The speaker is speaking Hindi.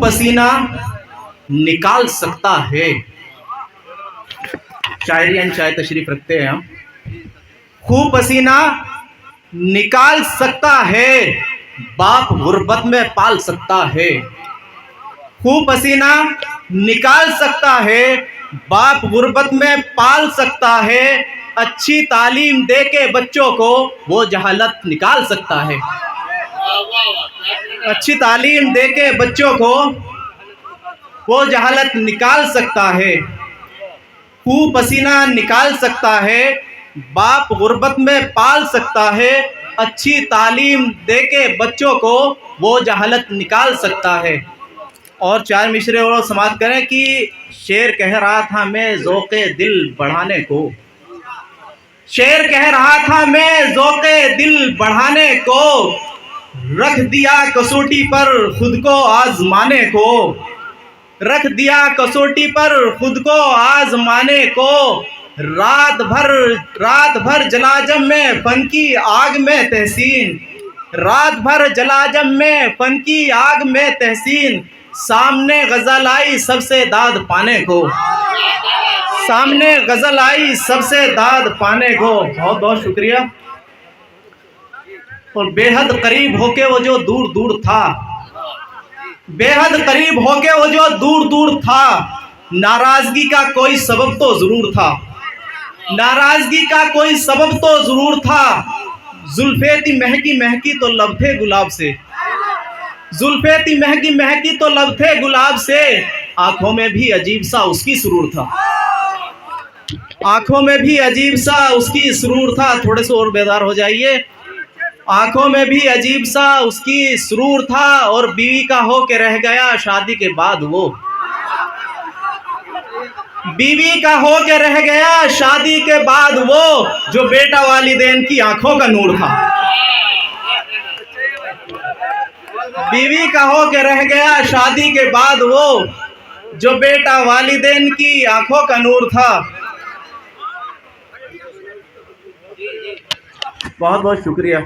पसीना निकाल सकता है। शायरी एंड चाय तशरीफ रखते हैं हम। खूब पसीना निकाल सकता है, बाप गुर्बत में पाल सकता है। खूब पसीना निकाल सकता है, बाप गुर्बत में पाल सकता है। अच्छी तालीम दे के बच्चों को वो जहालत निकाल सकता है। अच्छी तालीम दे के बच्चों को वो जहालत निकाल सकता है। खूब पसीना निकाल सकता है, बाप गुर्बत में पाल सकता है। अच्छी तालीम दे के बच्चों को वो जहालत निकाल सकता है। और चार मिसरे और समाप्त करें कि शेर कह रहा था मैं ज़ौक़े दिल बढ़ाने को। शेर कह रहा था मैं ज़ौक़े दिल बढ़ाने को, रख दिया कसौटी पर खुद को आजमाने को। रख दिया कसौटी पर खुद को आजमाने को। रात भर जलाजम में फन की आग में तहसीन। रात भर जलाजम में फन की आग में तहसीन। सामने गज़ल आई सबसे दाद पाने को। सामने गज़ल आई सबसे दाद पाने को। बहुत बहुत शुक्रिया। और बेहद करीब होके वो जो दूर दूर था, बेहद करीब होके वो जो दूर दूर था, नाराजगी का कोई सबब तो जरूर था। नाराजगी का कोई सबब तो जरूर था। जुल्फे थी महकी महकी तो लब थे गुलाब से। जुल्फे थी महकी महकी तो लब थे गुलाब से। आंखों में भी अजीब सा उसकी सुरूर था। आंखों में भी अजीब सा उसकी सुरूर था। थोड़े से और बेदार हो जाइए। आंखों में भी अजीब सा उसकी सुरूर था। और बीवी का हो के रह गया शादी के बाद वो। बीवी का हो के रह गया शादी के बाद वो, जो बेटा वालिदैन की आंखों का नूर था। बीवी का हो के रह गया शादी के बाद वो, जो बेटा वालिदैन की आंखों का नूर था। बहुत बहुत शुक्रिया।